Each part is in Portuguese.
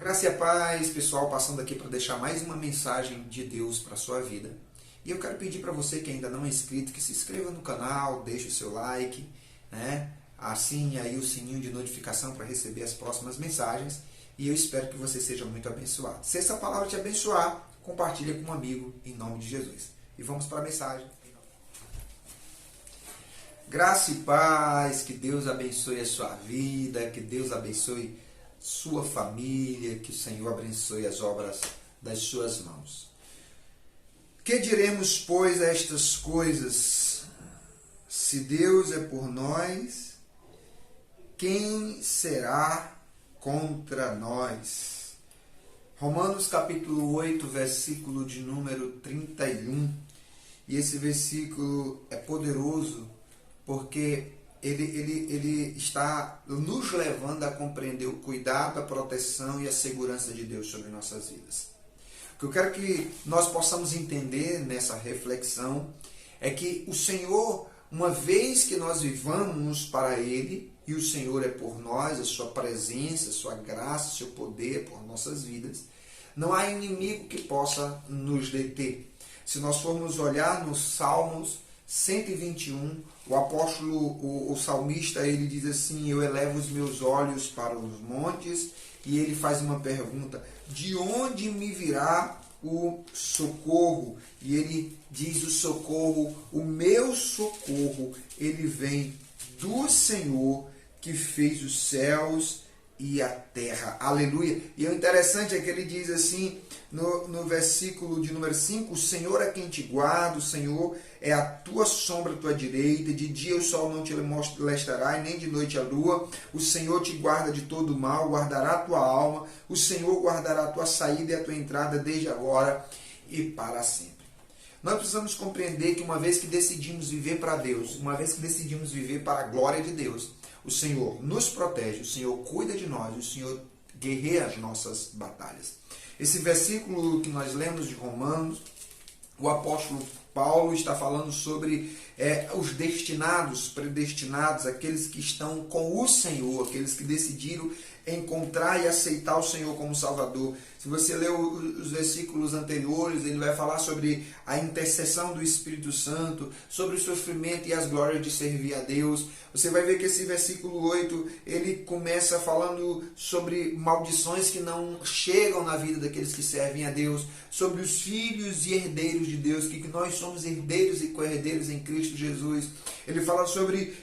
Graça e a paz, pessoal, passando aqui para deixar mais uma mensagem de Deus para a sua vida. E eu quero pedir para você que ainda não é inscrito, que se inscreva no canal, deixe o seu like, né? Assim aí o sininho de notificação para receber as próximas mensagens. E eu espero que você seja muito abençoado. Se essa palavra te abençoar, compartilha com um amigo em nome de Jesus. E vamos para a mensagem. Graça e paz, que Deus abençoe a sua vida, que Deus abençoe sua família, que o Senhor abençoe as obras das suas mãos. Que diremos, pois, a estas coisas? Se Deus é por nós, quem será contra nós? Romanos capítulo 8, versículo de número 31. E esse versículo é poderoso porque ele está nos levando a compreender o cuidado, a proteção e a segurança de Deus sobre nossas vidas. O que eu quero que nós possamos entender nessa reflexão é que o Senhor, uma vez que nós vivamos para Ele, e o Senhor é por nós, a sua presença, a sua graça, o seu poder por nossas vidas, não há inimigo que possa nos deter. Se nós formos olhar nos Salmos 121, o salmista, ele diz assim: eu elevo os meus olhos para os montes, e ele faz uma pergunta: de onde me virá o socorro? E ele diz: o socorro, o meu socorro, ele vem do Senhor que fez os céus e a terra. Aleluia! E o interessante é que ele diz assim, no versículo de número 5, o Senhor é quem te guarda, o Senhor é a tua sombra à tua direita, de dia o sol não te molestará, e nem de noite a lua, o Senhor te guarda de todo mal, guardará a tua alma, o Senhor guardará a tua saída e a tua entrada desde agora e para sempre. Nós precisamos compreender que uma vez que decidimos viver para Deus, uma vez que decidimos viver para a glória de Deus, o Senhor nos protege, o Senhor cuida de nós, o Senhor guerreia as nossas batalhas. Esse versículo que nós lemos de Romanos, o apóstolo Paulo está falando sobre os destinados, predestinados, aqueles que estão com o Senhor, aqueles que decidiram encontrar e aceitar o Senhor como Salvador. Se você ler os versículos anteriores, ele vai falar sobre a intercessão do Espírito Santo, sobre o sofrimento e as glórias de servir a Deus. Você vai ver que esse versículo 8, ele começa falando sobre maldições que não chegam na vida daqueles que servem a Deus, sobre os filhos e herdeiros de Deus, que nós somos herdeiros e co-herdeiros em Cristo Jesus. Ele fala sobre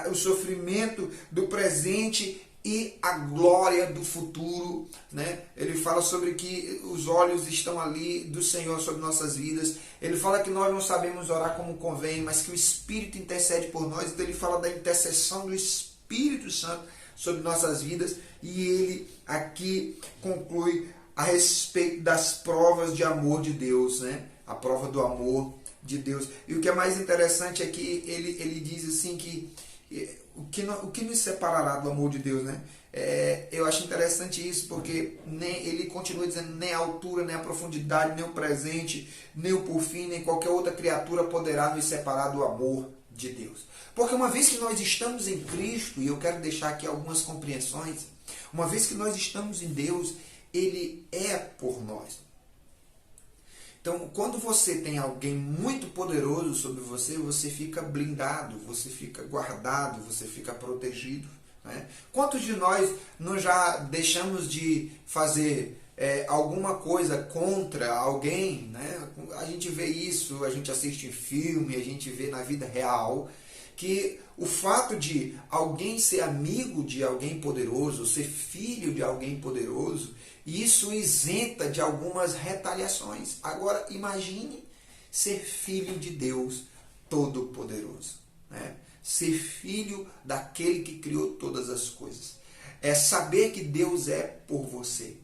o sofrimento do presente e a glória do futuro, né? Ele fala sobre que os olhos estão ali do Senhor sobre nossas vidas. Ele fala que nós não sabemos orar como convém, mas que o Espírito intercede por nós. Então ele fala da intercessão do Espírito Santo sobre nossas vidas. E ele aqui conclui a respeito das provas de amor de Deus, né? A prova do amor de Deus. E o que é mais interessante é que ele diz assim que o que nos separará do amor de Deus, né? Eu acho interessante isso, porque ele continua dizendo: nem a altura, nem a profundidade, nem o presente, nem o porfim, nem qualquer outra criatura poderá nos separar do amor de Deus. Porque uma vez que nós estamos em Cristo, e eu quero deixar aqui algumas compreensões, uma vez que nós estamos em Deus, Ele é por nós. Então, quando você tem alguém muito poderoso sobre você, você fica blindado, você fica guardado, você fica protegido, né? Quantos de nós não já deixamos de fazer alguma coisa contra alguém, né? A gente vê isso, a gente assiste em filme, a gente vê na vida real, que o fato de alguém ser amigo de alguém poderoso, ser filho de alguém poderoso, isso isenta de algumas retaliações. Agora, imagine ser filho de Deus Todo-Poderoso, né? Ser filho daquele que criou todas as coisas. É saber que Deus é por você.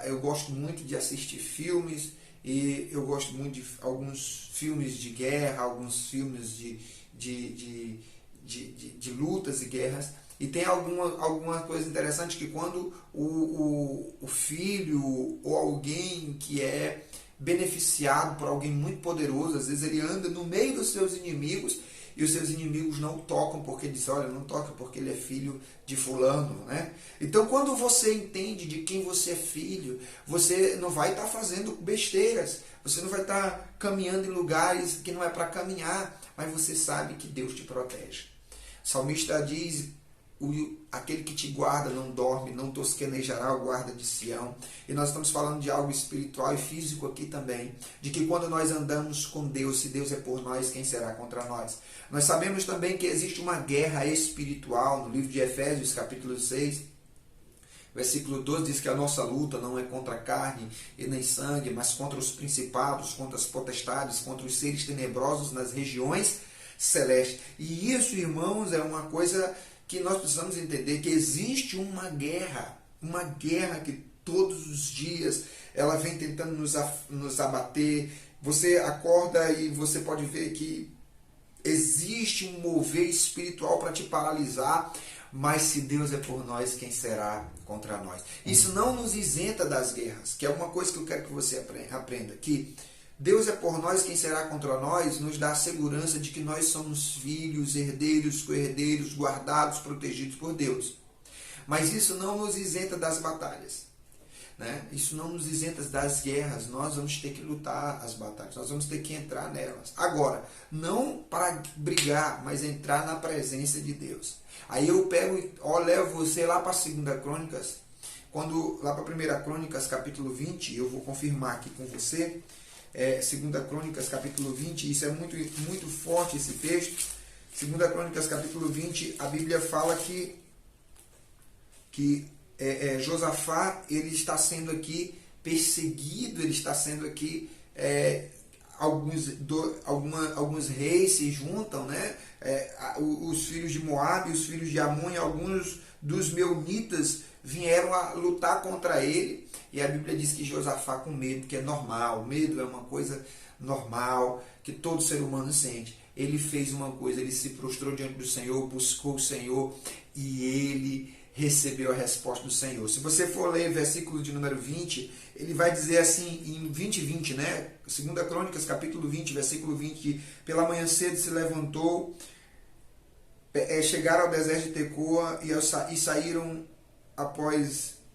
Eu gosto muito de assistir filmes, e eu gosto muito de alguns filmes de guerra, alguns filmes de lutas e guerras. E tem alguma coisa interessante, que quando o filho ou alguém que é beneficiado por alguém muito poderoso, às vezes ele anda no meio dos seus inimigos e os seus inimigos não o tocam, porque diz, olha, não toca porque ele é filho de fulano, né? Então, quando você entende de quem você é filho, você não vai estar fazendo besteiras, você não vai estar caminhando em lugares que não é para caminhar, mas você sabe que Deus te protege. O salmista diz, aquele que te guarda não dorme, não tosquenejará o guarda de Sião. E nós estamos falando de algo espiritual e físico aqui também, de que quando nós andamos com Deus, se Deus é por nós, quem será contra nós? Nós sabemos também que existe uma guerra espiritual no livro de Efésios, capítulo 6, versículo 12, diz que a nossa luta não é contra a carne e nem sangue, mas contra os principados, contra as potestades, contra os seres tenebrosos nas regiões celestes. E isso, irmãos, é uma coisa que nós precisamos entender, que existe uma guerra que todos os dias ela vem tentando nos abater. Você acorda e você pode ver que existe um mover espiritual para te paralisar, mas se Deus é por nós, quem será contra nós? Isso não nos isenta das guerras, que é uma coisa que eu quero que você aprenda, que Deus é por nós, quem será contra nós, nos dá a segurança de que nós somos filhos, herdeiros, co-herdeiros, guardados, protegidos por Deus. Mas isso não nos isenta das batalhas, né? Isso não nos isenta das guerras. Nós vamos ter que lutar as batalhas, nós vamos ter que entrar nelas. Agora, não para brigar, mas entrar na presença de Deus. Aí eu pego e levo você lá para 2 Crônicas, lá para 1 Crônicas, capítulo 20, eu vou confirmar aqui com você. 2 Crônicas, capítulo 20, isso é muito, muito forte esse texto. 2 Crônicas, capítulo 20, a Bíblia fala que Josafá, ele está sendo aqui perseguido, ele está sendo aqui, alguns reis se juntam, né? Os filhos de Moabe, os filhos de Amon e alguns dos meunitas vieram a lutar contra ele, e a Bíblia diz que Josafá com medo, que é normal, medo é uma coisa normal, que todo ser humano sente. Ele fez uma coisa, ele se prostrou diante do Senhor, buscou o Senhor, e ele recebeu a resposta do Senhor. Se você for ler versículo de número 20, ele vai dizer assim, em 20, né? 2 Crônicas, capítulo 20, versículo 20, pela manhã cedo se levantou, chegaram ao deserto de Tecoa e saíram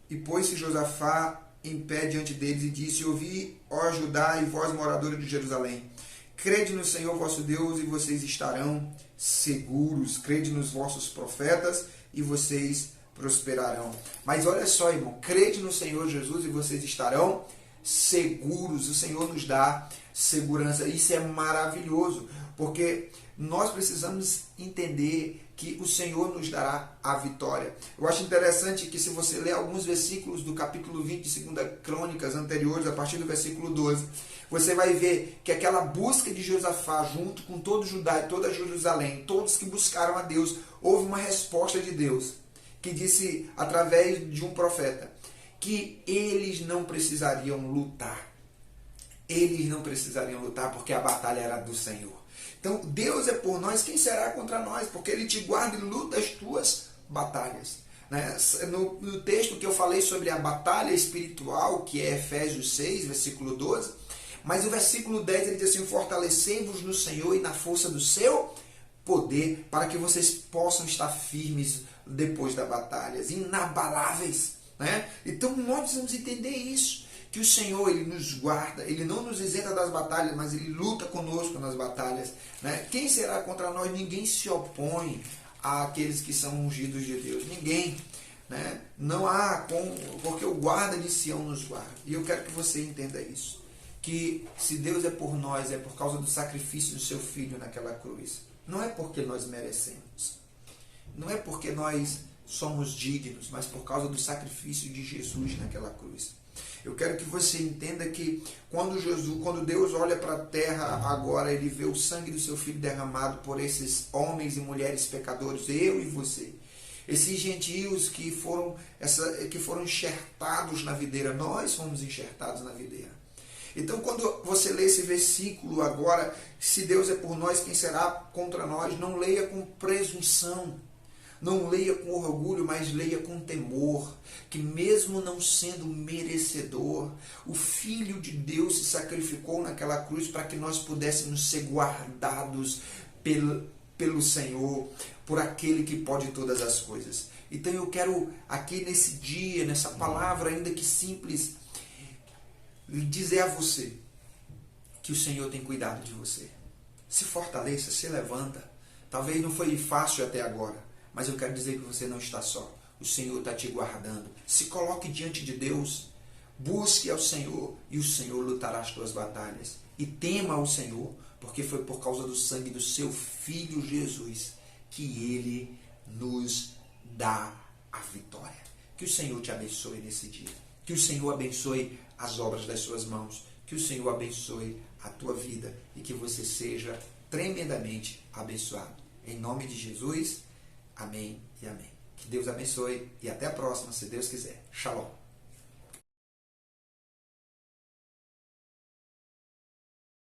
e pôs-se Josafá em pé diante deles e disse: ouvi, ó Judá e vós, moradores de Jerusalém, crede no Senhor vosso Deus e vocês estarão seguros, crede nos vossos profetas e vocês prosperarão. Mas olha só, irmão, crede no Senhor Jesus e vocês estarão seguros. O Senhor nos dá segurança. Isso é maravilhoso, porque nós precisamos entender que o Senhor nos dará a vitória. Eu acho interessante que, se você ler alguns versículos do capítulo 20 de 2 Crônicas anteriores, a partir do versículo 12, você vai ver que aquela busca de Josafá, junto com todo Judá e toda Jerusalém, todos que buscaram a Deus, houve uma resposta de Deus, que disse, através de um profeta, que eles não precisariam lutar. Eles não precisariam lutar, porque a batalha era do Senhor. Então, Deus é por nós, quem será contra nós? Porque Ele te guarda e luta as tuas batalhas. Né? No texto que eu falei sobre a batalha espiritual, que é Efésios 6, versículo 12, mas o versículo 10 ele diz assim: fortalecei-vos no Senhor e na força do seu poder, para que vocês possam estar firmes depois da batalha, inabaláveis. Né? Então, nós precisamos entender isso, que o Senhor, Ele nos guarda, Ele não nos isenta das batalhas, mas Ele luta conosco nas batalhas. Né? Quem será contra nós? Ninguém se opõe àqueles que são ungidos de Deus. Ninguém. Né? Não há porque o guarda de Sião nos guarda. E eu quero que você entenda isso. Que se Deus é por nós, é por causa do sacrifício do seu Filho naquela cruz. Não é porque nós merecemos. Não é porque nós somos dignos, mas por causa do sacrifício de Jesus naquela cruz. Eu quero que você entenda que quando Deus olha para a terra agora, Ele vê o sangue do seu Filho derramado por esses homens e mulheres pecadores, eu e você. Esses gentios que foram enxertados na videira, nós fomos enxertados na videira. Então, quando você lê esse versículo agora, se Deus é por nós, quem será contra nós? Não leia com presunção. Não leia com orgulho, mas leia com temor, que mesmo não sendo merecedor, o Filho de Deus se sacrificou naquela cruz para que nós pudéssemos ser guardados pelo Senhor, por aquele que pode todas as coisas. Então eu quero aqui nesse dia, nessa palavra ainda que simples, dizer a você que o Senhor tem cuidado de você. Se fortaleça, se levanta. Talvez não foi fácil até agora, mas eu quero dizer que você não está só. O Senhor está te guardando. Se coloque diante de Deus. Busque ao Senhor e o Senhor lutará as tuas batalhas. E tema ao Senhor, porque foi por causa do sangue do seu Filho Jesus que Ele nos dá a vitória. Que o Senhor te abençoe nesse dia. Que o Senhor abençoe as obras das suas mãos. Que o Senhor abençoe a tua vida e que você seja tremendamente abençoado. Em nome de Jesus, amém e amém. Que Deus abençoe e até a próxima, se Deus quiser. Shalom.